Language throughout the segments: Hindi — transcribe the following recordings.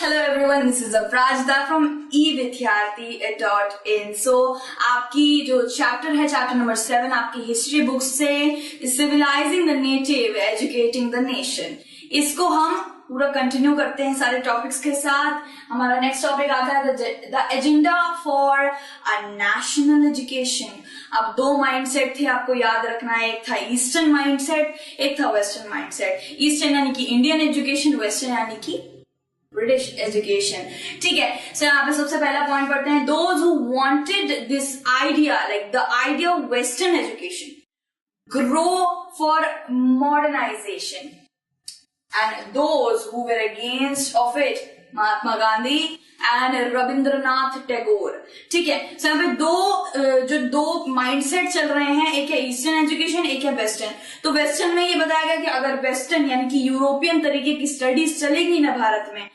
Hello everyone, this is Aprajita from evidyarthi.in. So आपकी जो चैप्टर है, चैप्टर नंबर 7 आपकी हिस्ट्री बुक से civilising the native educating the nation, इसको हम पूरा कंटिन्यू करते हैं सारे टॉपिक्स के साथ. हमारा नेक्स्ट टॉपिक आता है the agenda for a national education. अब दो माइंडसेट थे, आपको याद रखना है. एक था ईस्टर्न माइंडसेट, एक था वेस्टर्न माइंडसेट. ईस्टर्न यानी कि इंडियन एजुकेशन, वेस्टर्न यानी कि ब्रिटिश एजुकेशन. ठीक है, सो यहाँ पे सबसे पहला पॉइंट पढ़ते हैं. Those who wanted this idea, like the idea of western education, grow for modernisation, and those who were against of it, Mahatma Gandhi and Rabindranath Tagore. ठीक है, सो यहाँ पे दो माइंडसेट चल रहे हैं, एक है ईस्टर्न एजुकेशन, एक है वेस्टर्न. तो वेस्टर्न में ये बताया गया कि अगर वेस्टर्न यानी कि यूरोपियन तरीके की स्टडीज चलेगी ना भारत में,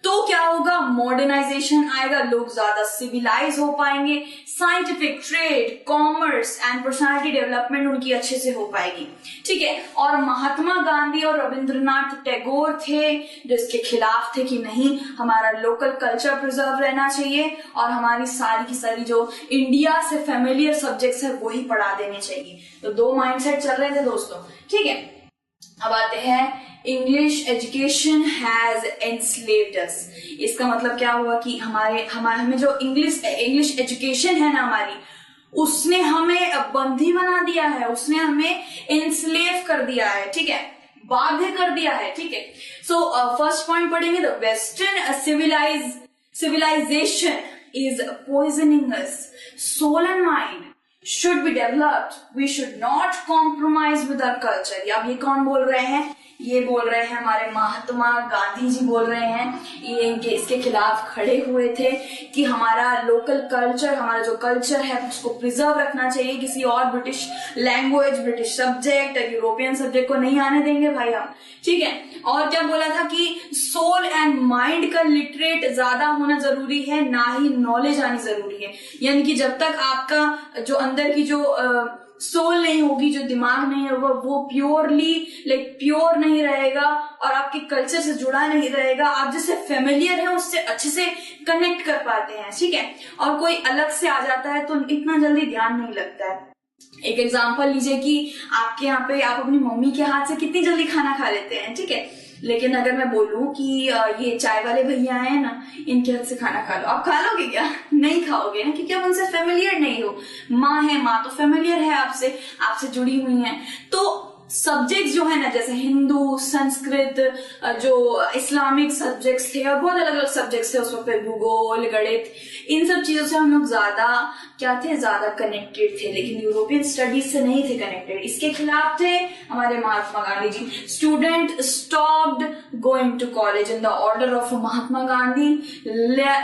तो क्या होगा, मॉडर्नाइजेशन आएगा, लोग ज्यादा सिविलाइज हो पाएंगे, scientific, trade, commerce and personality development उनकी अच्छे से हो पाएगी. ठीक है, और महात्मा गांधी और रविंद्रनाथ टैगोर थे जो इसके खिलाफ थे कि नहीं, हमारा लोकल कल्चर प्रिजर्व रहना चाहिए और हमारी सारी की सारी जो इंडिया से फेमिलियर सब्जेक्ट्स है वही पढ़ा देने चाहिए. तो दो माइंडसेट चल रहे थे दोस्तों. ठीक है, अब आते हैं इंग्लिश एजुकेशन हैज एनस्लेव्ड अस. इसका मतलब क्या हुआ कि हमें जो इंग्लिश एजुकेशन है ना हमारी, उसने हमें बंदी बना दिया है, उसने हमें एनस्लेव कर दिया है. ठीक है, बाध्य कर दिया है. ठीक है, सो फर्स्ट पॉइंट पढ़ेंगे, the western civilisation is poisoning us. Soul and mind should be developed. We should not compromise with our culture. अब ये कौन बोल रहे हैं? ये बोल रहे हैं हमारे महात्मा गांधी जी बोल रहे हैं. ये इसके खिलाफ खड़े हुए थे कि हमारा लोकल कल्चर, हमारा जो कल्चर है उसको प्रिजर्व रखना चाहिए. किसी और British language, British subject, European subject को नहीं आने देंगे भाई हम. ठीक है, और क्या बोला था कि सोल एंड माइंड का लिटरेट ज्यादा होना जरूरी है, ना ही नॉलेज आनी जरूरी है. यानी कि जब तक आपका जो अंदर की जो सोल नहीं होगी, जो दिमाग नहीं होगा, वो प्योर नहीं रहेगा और आपके कल्चर से जुड़ा नहीं रहेगा, आप जिससे फेमिलियर है उससे अच्छे से कनेक्ट कर पाते हैं. ठीक है, और कोई अलग से आ जाता है तो इतना जल्दी ध्यान नहीं लगता है. एक एग्जांपल लीजिए कि आपके यहाँ पे आप अपनी मम्मी के हाथ से कितनी जल्दी खाना खा लेते हैं. ठीक है, लेकिन अगर मैं बोलूं कि ये चाय वाले भैया हैं ना, इनके हाथ से खाना खा लो, आप खा लोगे क्या? नहीं खाओगे ना, क्योंकि आप उनसे फेमिलियर नहीं हो. माँ है, माँ तो फेमिलियर है आपसे जुड़ी हुई है. तो सब्जेक्ट्स जो है ना, जैसे हिंदू, संस्कृत, जो इस्लामिक सब्जेक्ट्स थे और बहुत अलग अलग सब्जेक्ट्स थे उस वक्त, भूगोल, गणित, इन सब चीजों से हम लोग ज्यादा कनेक्टेड थे. लेकिन यूरोपियन स्टडीज से नहीं थे कनेक्टेड. इसके खिलाफ थे हमारे Mahatma Gandhi ji. Student stopped going to college in the order of Mahatma Gandhi.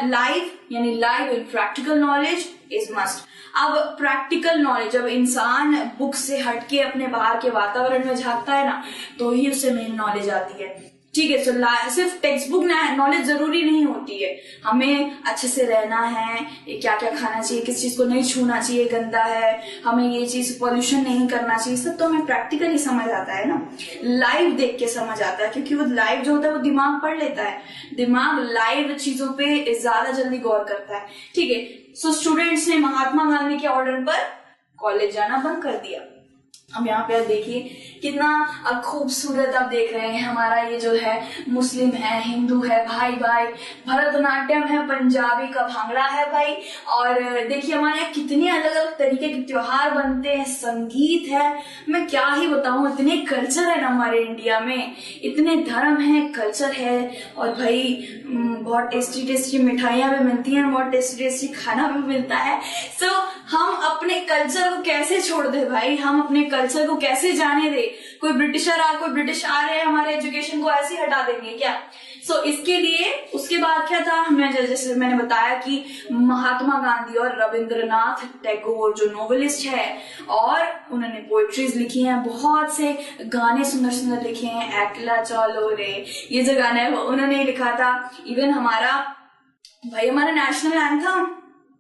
Live in practical knowledge is must. अब प्रैक्टिकल नॉलेज, जब इंसान बुक से हटके अपने बाहर के वातावरण में झांकता है ना, तो ही उसे मेन नॉलेज आती है. ठीक है, तो सिर्फ टेक्स्ट बुक नॉलेज जरूरी नहीं होती है. हमें अच्छे से रहना है, क्या क्या खाना चाहिए, किस चीज को नहीं छूना चाहिए, गंदा है, हमें ये चीज पॉल्यूशन नहीं करना चाहिए, सब तो हमें प्रैक्टिकली समझ आता है ना, लाइव देख के समझ आता है. क्योंकि वो लाइव जो होता है वो दिमाग पढ़ लेता है, दिमाग लाइव चीजों पे ज्यादा जल्दी गौर करता है. ठीक है, सो स्टूडेंट्स ने महात्मा गांधी के ऑर्डर पर कॉलेज जाना बंद कर दिया. अब यहाँ पे देखिए कितना खूबसूरत आप देख रहे हैं. हमारा ये जो है मुस्लिम है, हिंदू है, भाई भाई, भरतनाट्यम है, पंजाबी का भांगड़ा है भाई. और देखिए हमारे यहाँ कितने अलग अलग तरीके के त्योहार बनते हैं, संगीत है, मैं क्या ही बताऊं, इतने कल्चर है ना हमारे इंडिया में, इतने धर्म है, कल्चर है. और भाई बहुत टेस्टी टेस्टी मिठाइयां भी मिलती हैं, बहुत टेस्टी टेस्टी खाना भी मिलता है. सो हम अपने कल्चर को कैसे छोड़ दे भाई, हम अपने कल्चर को कैसे जाने दे? कोई ब्रिटिश आ रहे हैं, हमारे एजुकेशन को ऐसे हटा देंगे क्या? सो इसके लिए उसके बाद क्या था, जैसे मैंने बताया कि महात्मा गांधी और रविंद्रनाथ टैगोर जो नोवेलिस्ट है, और उन्होंने पोएट्रीज लिखी हैं, बहुत से गाने सुंदर सुंदर लिखे हैं. एकला चलो रे, ये जो गाना है वो उन्होंने लिखा था. इवन हमारा नेशनल एंथम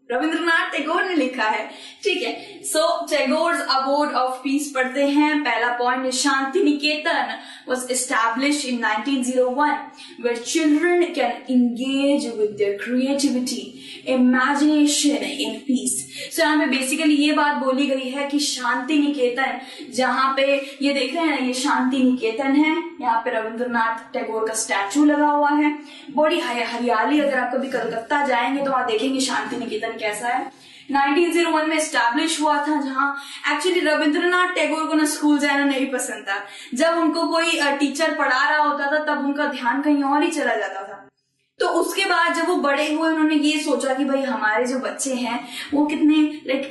रविंद्रनाथ टैगोर ने लिखा है, ठीक है। सो टैगोर्स अबोर्ड ऑफ पीस पढ़ते हैं। पहला point, Shanti Niketan was established in 1901 where children can engage with their creativity, imagination in peace. So यहाँ पे बेसिकली ये बात बोली गई है कि शांति निकेतन, जहाँ पे ये देख रहे हैं ना, ये शांति निकेतन है, यहाँ पे रविंद्रनाथ टैगोर का स्टैचू लगा हुआ है, बड़ी हरियाली। अगर आप कभी कलकत्ता जाएंगे तो आप देखेंगे शांति निकेतन कैसा है। 1901 में एस्टैब्लिश हुआ था, जहां एक्चुअली रविंद्रनाथ टैगोर को ना स्कूल जाना नहीं पसंद था। जब उनको कोई टीचर पढ़ा रहा होता था तब उनका ध्यान कहीं और ही चला जाता था। तो उसके बाद जब वो बड़े हुए, उन्होंने ये सोचा कि भाई हमारे जो बच्चे हैं वो कितने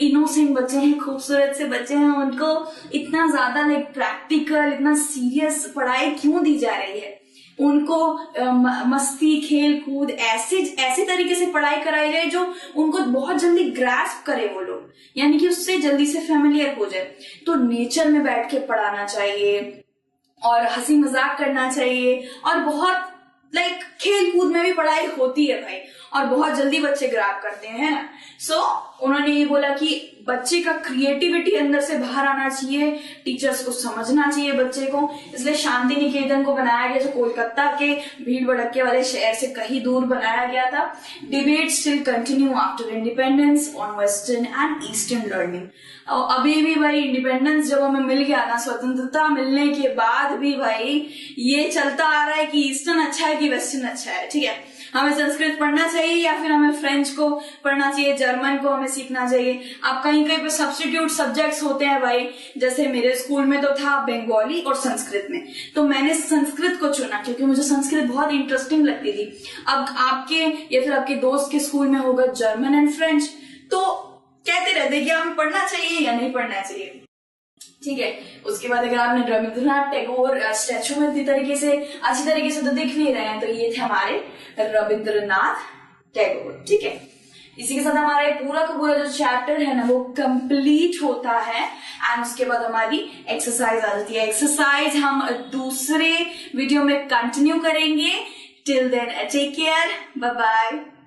इनोसेंट बच्चे हैं, खूबसूरत से बच्चे हैं, उनको इतना ज्यादा प्रैक्टिकल, इतना सीरियस पढ़ाई क्यों दी जा रही है। उनको मस्ती, खेल कूद, ऐसे तरीके से पढ़ाई कराई जाए जो उनको बहुत जल्दी ग्रास्प करे वो लोग, यानी कि उससे जल्दी से फेमिलियर हो जाए। तो नेचर में बैठ के पढ़ाना चाहिए और हंसी मजाक करना चाहिए, और बहुत खेल कूद में भी पढ़ाई होती है भाई, और बहुत जल्दी बच्चे ग्रैब करते हैं ना। सो उन्होंने ये बोला कि बच्चे का क्रिएटिविटी अंदर से बाहर आना चाहिए, टीचर्स को समझना चाहिए बच्चे को, इसलिए शांति निकेतन को बनाया गया, जो कोलकाता के भीड़ भड़के वाले शहर से कहीं दूर बनाया गया था। Debate still continue after independence on western and eastern learning. और अभी भी भाई इंडिपेंडेंस जब हमें मिल गया ना, स्वतंत्रता मिलने के बाद भी भाई ये चलता आ रहा है कि ईस्टर्न अच्छा है कि वेस्टर्न अच्छा है, ठीक है। हमें संस्कृत पढ़ना चाहिए या फिर हमें फ्रेंच को पढ़ना चाहिए, जर्मन को हमें सीखना चाहिए। आप कहीं कहीं पे सब्स्टिट्यूट सब्जेक्ट्स होते हैं भाई, जैसे मेरे स्कूल में तो था बंगाली और संस्कृत में, तो मैंने संस्कृत को चुना क्योंकि मुझे संस्कृत बहुत इंटरेस्टिंग लगती थी। अब आपके या फिर आपके दोस्त के स्कूल में होगा जर्मन एंड फ्रेंच, तो कहते रहते कि हमें पढ़ना चाहिए या नहीं पढ़ना चाहिए, ठीक है। उसके बाद अगर आपने रविंद्रनाथ टैगोर स्टैचू में अच्छी तरीके से तो दिख नहीं रहे हैं, तो ये थे हमारे रविंद्रनाथ टैगोर, ठीक है। इसी के साथ हमारा पूरा का पूरा जो चैप्टर है ना वो कंप्लीट होता है, एंड उसके बाद हमारी एक्सरसाइज आ जाती है। एक्सरसाइज हम दूसरे वीडियो में कंटिन्यू करेंगे। Till then take care, bye bye.